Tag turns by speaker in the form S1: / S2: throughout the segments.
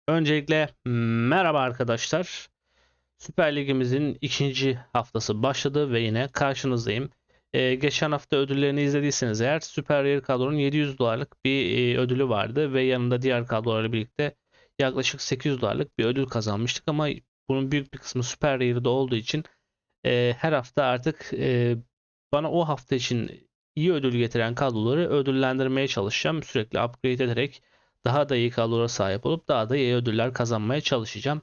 S1: Öncelikle merhaba arkadaşlar. Süper Ligimizin ikinci haftası başladı ve yine karşınızdayım. Geçen hafta ödüllerini izlediyseniz eğer Süper Rare kadronun $700 bir ödülü vardı ve yanında diğer kadrolarla birlikte yaklaşık $800 bir ödül kazanmıştık ama bunun büyük bir kısmı Süper Rare'de olduğu için her hafta artık bana o hafta için iyi ödül getiren kadroları ödüllendirmeye çalışacağım. Sürekli upgrade ederek daha da iyi kadrolara sahip olup daha da iyi ödüller kazanmaya çalışacağım.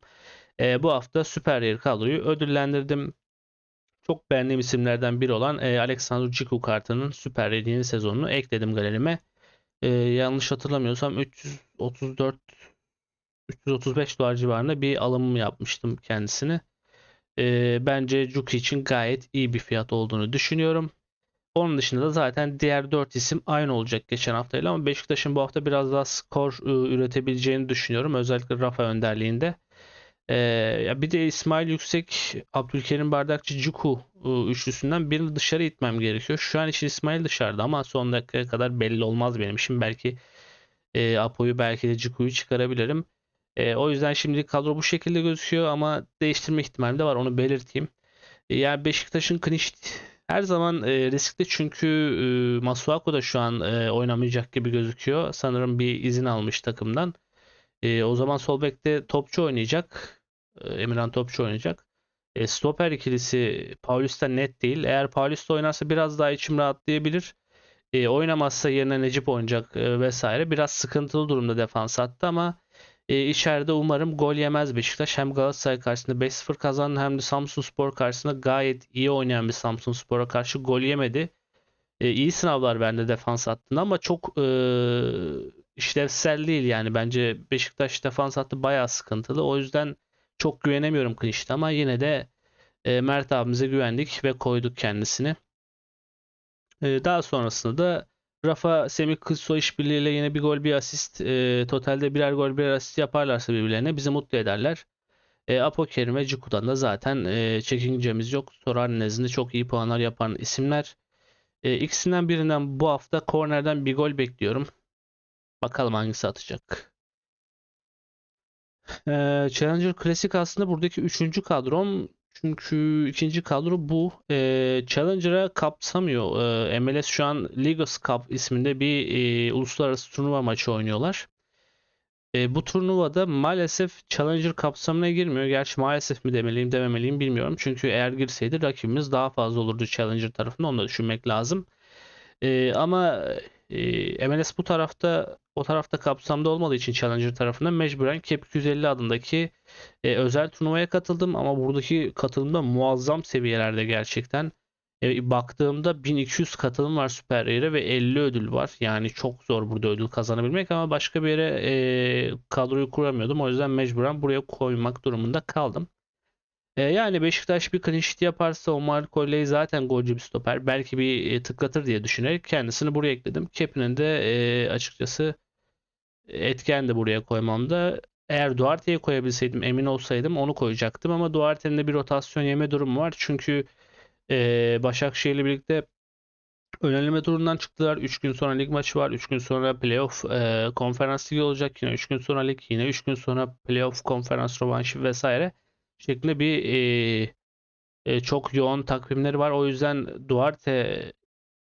S1: Bu hafta Süper Rare kadroyu ödüllendirdim. Çok beğendiğim isimlerden biri olan Alexander Ciku kartının Süper Rare yeni sezonunu ekledim galerime. Yanlış hatırlamıyorsam 334 $335 civarında bir alım yapmıştım kendisini. Bence Juki için gayet iyi bir fiyat olduğunu düşünüyorum. Onun dışında da zaten diğer 4 isim aynı olacak geçen haftayla ama Beşiktaş'ın bu hafta biraz daha skor üretebileceğini düşünüyorum. Özellikle Rafa önderliğinde. Ya bir de İsmail Yüksek, Abdülkerim Bardakçı, Cuku üçlüsünden birini dışarı itmem gerekiyor. Şu an için İsmail dışarıda ama son dakikaya kadar belli olmaz benim için. Belki Apo'yu belki de Cuku'yu çıkarabilirim. O yüzden şimdilik kadro bu şekilde gözüküyor ama değiştirme ihtimali de var, onu belirteyim. Yani Beşiktaş'ın clean her zaman riskli çünkü Masuaku da şu an oynamayacak gibi gözüküyor. Sanırım bir izin almış takımdan. O zaman sol bekte Topçu oynayacak. Emirhan Topçu oynayacak. Stoper ikilisi Paulista net değil. Eğer Paulista oynarsa biraz daha içim rahatlayabilir. Oynamazsa yerine Necip oynayacak vesaire. Biraz sıkıntılı durumda defans hattı ama içeride umarım gol yemez Beşiktaş. Hem Galatasaray karşısında 5-0 kazandı hem de Samsunspor karşısında gayet iyi oynayan bir Samsunspor'a karşı gol yemedi. İyi sınavlar bende defans hattında ama çok işlevsel değil yani. Bence Beşiktaş defans hattı bayağı sıkıntılı. O yüzden çok güvenemiyorum Kılıç'ta ama yine de Mert abimize güvendik ve koyduk kendisini. Daha sonrasında da Rafa Semih Kılıçsoy işbirliğiyle yine bir gol bir asist, totalde birer gol birer asist yaparlarsa birbirlerine bizi mutlu ederler. Apo Kerim ve Ciku'dan da zaten çekincemiz yok. Sorar nezdinde çok iyi puanlar yapan isimler. İkisinden birinden bu hafta kornerden bir gol bekliyorum. Bakalım hangisi atacak. Challenger Classic aslında buradaki üçüncü kadrom. Çünkü ikinci kadro bu. Challenger'a kapsamıyor. MLS şu an Ligas Cup isminde bir uluslararası turnuva maçı oynuyorlar. Bu turnuvada maalesef Challenger kapsamına girmiyor. Gerçi maalesef mi demeliyim dememeliyim bilmiyorum. Çünkü eğer girseydi rakibimiz daha fazla olurdu Challenger tarafında. Onu da düşünmek lazım. Ama MLS bu tarafta o tarafta kapsamda olmadığı için Challenger tarafında mecburen Cap 250 adındaki özel turnuvaya katıldım ama buradaki katılımda muazzam seviyelerde gerçekten. Baktığımda 1200 katılım var Süper Rare'e ve 50 ödül var. Yani çok zor burada ödül kazanabilmek ama başka bir yere kadroyu kuramıyordum. O yüzden mecburen buraya koymak durumunda kaldım. Yani Beşiktaş bir clean sheet yaparsa Omar Colley zaten golcü bir stoper. Belki bir tıklatır diye düşünerek kendisini buraya ekledim. Kepi'nin de açıkçası etken de buraya koymamda. Eğer Duarte'yi koyabilseydim, emin olsaydım onu koyacaktım ama Duarte'nin de bir rotasyon yeme durumu var. Çünkü Başakşehir'le birlikte ön eleme turundan çıktılar. 3 gün sonra lig maçı var. 3 gün sonra playoff konferans ligi olacak. Yine 3 gün sonra lig. Yine 3 gün sonra playoff konferans rövanşı vesaire şeklinde bir çok yoğun takvimleri var. O yüzden Duarte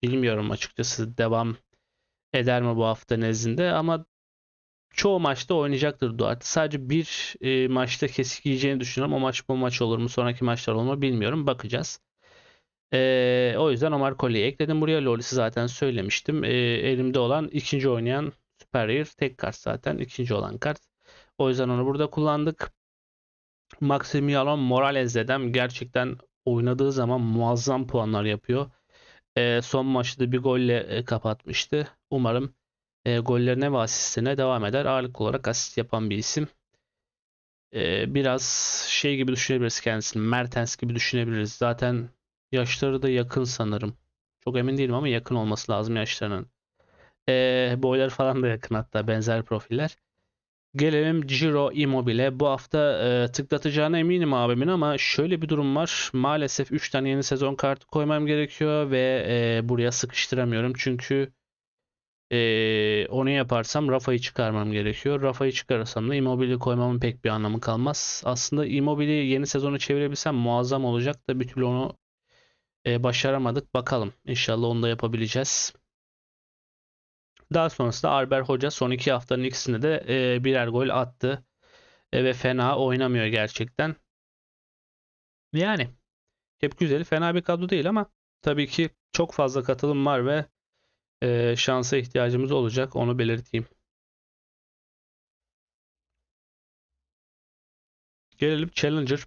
S1: bilmiyorum açıkçası devam eder mi bu hafta nezdinde ama çoğu maçta oynayacaktır Duarte. Sadece bir maçta kesik yiyeceğini düşünüyorum. O maç bu maç olur mu? Sonraki maçlar olur mu bilmiyorum. Bakacağız. O yüzden Omar Colley'i ekledim buraya. Lolis'i zaten söylemiştim. Elimde olan ikinci oynayan Super Rare tek kart zaten. İkinci olan kart. O yüzden onu burada kullandık. Maximiliano Morales dedem gerçekten oynadığı zaman muazzam puanlar yapıyor. Son maçta da bir golle kapatmıştı. Umarım gollerine ve asistine devam eder. Ağırlıklı olarak asist yapan bir isim. Biraz şey gibi düşünebiliriz kendisini. Mertens gibi düşünebiliriz. Zaten yaşları da yakın sanırım. Çok emin değilim ama yakın olması lazım yaşlarının. Boyları falan da yakın, hatta benzer profiller. Gelelim Ciro Immobile. Bu hafta tıklatacağına eminim abimin ama şöyle bir durum var. Maalesef 3 tane yeni sezon kartı koymam gerekiyor ve buraya sıkıştıramıyorum. Çünkü Onu yaparsam Rafa'yı çıkarmam gerekiyor. Rafa'yı çıkarırsam da Immobile'i koymamın pek bir anlamı kalmaz. Aslında Immobile'i yeni sezonu çevirebilsem muazzam olacak da bir türlü onu başaramadık. Bakalım. İnşallah onu da yapabileceğiz. Daha sonrasında Arber Hoca son 2 haftanın ikisinde de birer gol attı. Ve fena oynamıyor gerçekten. Yani hep güzeli fena bir kadro değil ama tabii ki çok fazla katılım var ve şansa ihtiyacımız olacak. Onu belirteyim. Gelelim Challenger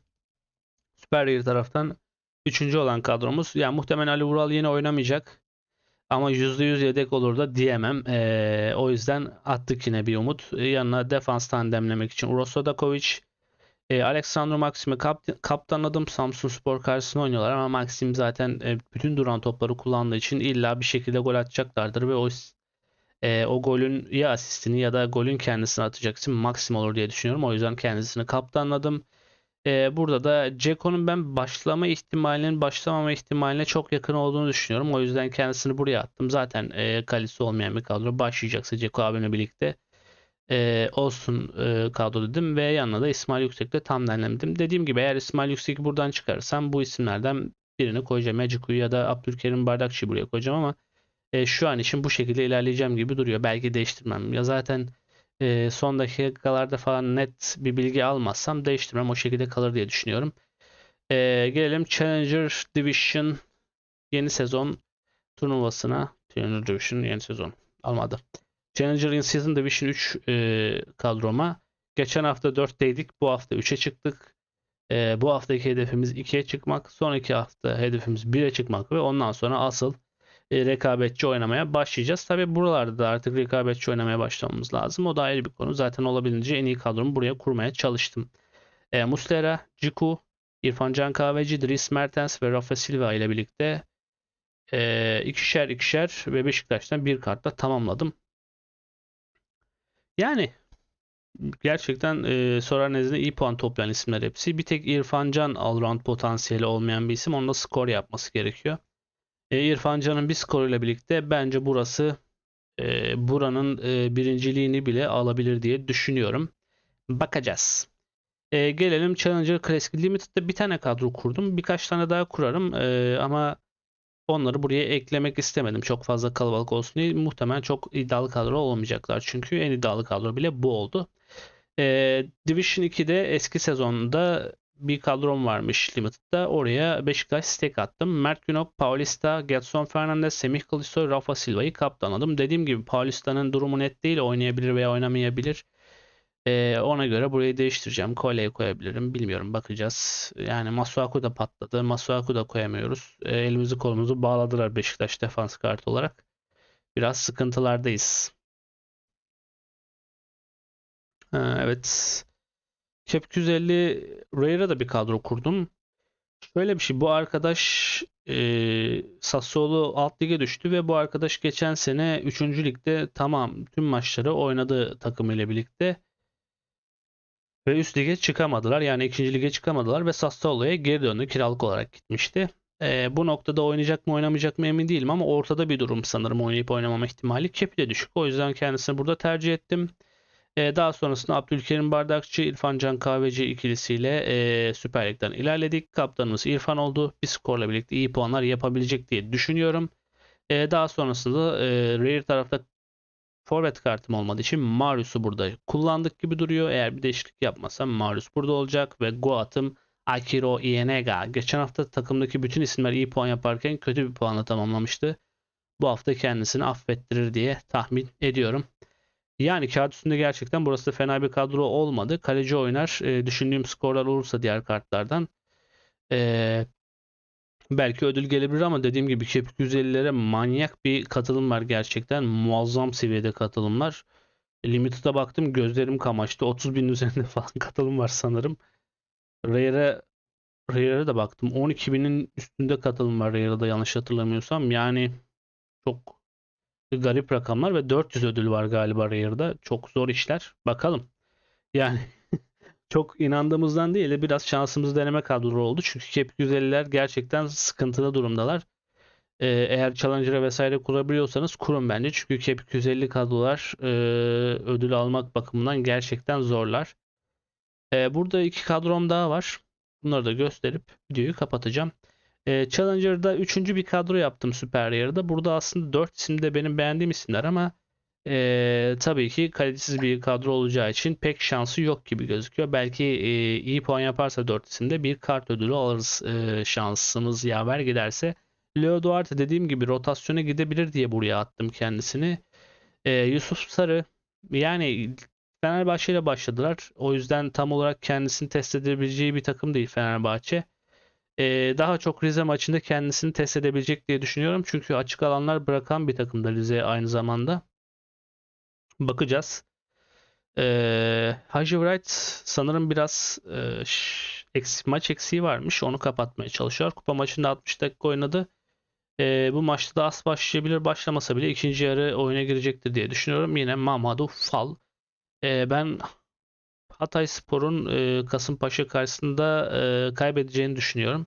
S1: Süper Lig taraftan üçüncü olan kadromuz. Yani muhtemelen Ali Vural yine oynamayacak. Ama %100 yedek olur da diyemem. O yüzden attık yine bir umut. Yanına defans tandemlemek için Uroš Sadaković, Aleksandr Maksim'i kaptanladım. Samsunspor karşısında oynuyorlar ama Maksim zaten bütün duran topları kullandığı için illa bir şekilde gol atacaklardır ve o golün ya asistini ya da golün kendisini atacak isim Maksim olur diye düşünüyorum. O yüzden kendisini kaptanladım. Burada da Ceko'nun ben başlama ihtimalinin başlamama ihtimaline çok yakın olduğunu düşünüyorum. O yüzden kendisini buraya attım. Zaten kalesi olmayan bir kadro başlayacaksa Ceko abimle birlikte olsun kadro dedim ve yanına da İsmail Yüksek'le tam denledim. Dediğim gibi eğer İsmail Yüksek'i buradan çıkarırsam bu isimlerden birini koyacağım. Maciku'yu ya da Abdülkerim Bardakçı'yı buraya koyacağım ama şu an için bu şekilde ilerleyeceğim gibi duruyor. Belki değiştirmem. Ya zaten son dakikalarda falan net bir bilgi almazsam değiştirmem. O şekilde kalır diye düşünüyorum. Gelelim Challenger Division yeni sezon turnuvasına. Challenger Division yeni sezon almadı. Challenger in Season Division 3 kadroma. Geçen hafta 4'teydik. Bu hafta 3'e çıktık. Bu haftaki hedefimiz 2'ye çıkmak. Sonraki hafta hedefimiz 1'e çıkmak ve ondan sonra asıl rekabetçi oynamaya başlayacağız. Tabii buralarda da artık rekabetçi oynamaya başlamamız lazım. O da ayrı bir konu. Zaten olabildiğince en iyi kadromu buraya kurmaya çalıştım. Muslera, Ciku, İrfan Can Kahveci, Dries Mertens ve Rafa Silva ile birlikte ikişer ikişer ve Beşiktaş'tan bir kartla tamamladım. Yani gerçekten Sorar nezdinde iyi puan toplayan isimler hepsi. Bir tek İrfan Can allround potansiyeli olmayan bir isim. Onda skor yapması gerekiyor. İrfan Can'ın bir skoruyla birlikte bence buranın birinciliğini bile alabilir diye düşünüyorum. Bakacağız. Gelelim Challenger Classic Limited'da bir tane kadro kurdum. Birkaç tane daha kurarım ama onları buraya eklemek istemedim. Çok fazla kalabalık olsun diye. Muhtemelen çok iddialı kadro olmayacaklar. Çünkü en iddialı kadro bile bu oldu. Division 2'de eski sezonda bir kadrom varmış Limited'da. Oraya Beşiktaş stake attım. Mert Günok, Paulista, Gedson Fernandes, Semih Kılıçsoy, Rafa Silva'yı kaptanladım. Dediğim gibi Paulista'nın durumu net değil. Oynayabilir veya oynamayabilir. Ona göre burayı değiştireceğim. Kole'yi koyabilirim. Bilmiyorum. Bakacağız. Yani Masuaku da patladı. Masuaku da koyamıyoruz. Elimizi kolumuzu bağladılar Beşiktaş defans kartı olarak. Biraz sıkıntılardayız. Evet. Cap 250 Rare'a da bir kadro kurdum. Şöyle bir şey. Bu arkadaş Sassuolo alt lige düştü ve bu arkadaş geçen sene 3. ligde tamam tüm maçları oynadı takımıyla birlikte. Ve üst lige çıkamadılar. Yani 2. lige çıkamadılar ve Sassuolo'ya geri döndü. Kiralık olarak gitmişti. Bu noktada oynayacak mı oynamayacak mı emin değilim ama ortada bir durum sanırım oynayıp oynamama ihtimali. Cap'i de düşük. O yüzden kendisini burada tercih ettim. Daha sonrasında Abdülkerim Bardakçı, İrfan Can Kahveci ikilisiyle Süper Lig'den ilerledik. Kaptanımız İrfan oldu. Bir skorla birlikte iyi puanlar yapabilecek diye düşünüyorum. Daha sonrasında Rare tarafta forvet kartım olmadığı için Marius'u burada kullandık gibi duruyor. Eğer bir değişiklik yapmasam Marius burada olacak ve Goat'ım Akiro Ienega. Geçen hafta takımdaki bütün isimler iyi puan yaparken kötü bir puanla tamamlamıştı. Bu hafta kendisini affettirir diye tahmin ediyorum. Yani kağıt üstünde gerçekten burası da fena bir kadro olmadı. Kaleci oynar. Düşündüğüm skorlar olursa diğer kartlardan belki ödül gelebilir ama dediğim gibi Kep 250'lere manyak bir katılım var gerçekten. Muazzam seviyede katılımlar. Limited'a baktım gözlerim kamaştı. 30 bin üzerinde falan katılım var sanırım. Rare'e Rare'e de baktım. 12 binin üstünde katılım var Rare'da yanlış hatırlamıyorsam. Yani çok garip rakamlar ve 400 ödül var galiba Rare'da. Çok zor işler. Bakalım. Yani çok inandığımızdan değil de biraz şansımızı deneme kadro oldu. Çünkü Cap 150'ler gerçekten sıkıntılı durumdalar. Eğer Challenger'a vesaire kurabiliyorsanız kurun bence. Çünkü Cap 250 kadrolar ödül almak bakımından gerçekten zorlar. Burada iki kadrom daha var. Bunları da gösterip videoyu kapatacağım. Challenger'da üçüncü bir kadro yaptım Super Rare'da. Burada aslında 4 isim de benim beğendiğim isimler ama tabii ki kalitesiz bir kadro olacağı için pek şansı yok gibi gözüküyor. Belki iyi puan yaparsa 4 isimde bir kart ödülü alırız, şansımız yaver giderse. Leo Duarte dediğim gibi rotasyona gidebilir diye buraya attım kendisini. Yusuf Sarı, yani Fenerbahçe ile başladılar. O yüzden tam olarak kendisini test edebileceği bir takım değil Fenerbahçe. Daha çok Rize maçında kendisini test edebilecek diye düşünüyorum. Çünkü açık alanlar bırakan bir takım da Rize aynı zamanda. Bakacağız. Haji Wright sanırım biraz maç eksiği varmış. Onu kapatmaya çalışıyor. Kupa maçında 60 dakika oynadı. Bu maçta da az başlayabilir. Başlamasa bile ikinci yarı oyuna girecektir diye düşünüyorum. Yine Mamadou Fall. Ben Hatayspor'un Kasımpaşa karşısında kaybedeceğini düşünüyorum.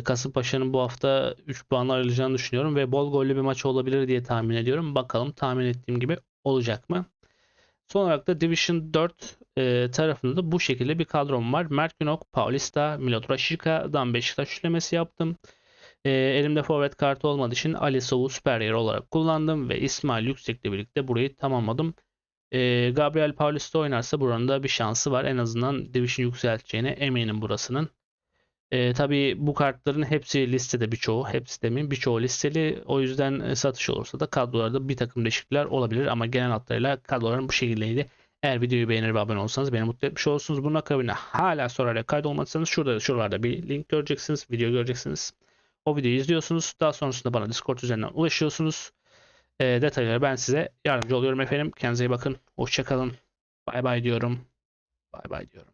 S1: Kasımpaşa'nın bu hafta 3 puan ayrılacağını düşünüyorum ve bol gollü bir maç olabilir diye tahmin ediyorum. Bakalım tahmin ettiğim gibi olacak mı? Son olarak da Division 4 tarafında da bu şekilde bir kadrom var. Mert Günok, Paulista, Milot Rashica, Beşiktaş üçlemesi yaptım. Elimde forvet kartı olmadığı için Ali Sowu süper olarak kullandım ve İsmail Yüksek'le birlikte burayı tamamladım. Gabriel Paulista oynarsa buranın da bir şansı var. En azından Division yükselteceğine eminim burasının. Tabii bu kartların hepsi listede birçoğu. Hepsi demeyeyim birçoğu listeli. O yüzden satış olursa da kadrolarda bir takım değişiklikler olabilir. Ama genel hatlarıyla kadroların bu şekildeydi. Eğer videoyu beğenir ve abone olursanız beni mutlu etmiş olursunuz. Bunun akabinde hala sorarak kaydolmadıysanız şuralarda bir link göreceksiniz. Video göreceksiniz. O videoyu izliyorsunuz. Daha sonrasında bana Discord üzerinden ulaşıyorsunuz. Detayları ben size yardımcı oluyorum efendim. Kendinize iyi bakın. Hoşça kalın. Bay bay diyorum. Bay bay diyorum.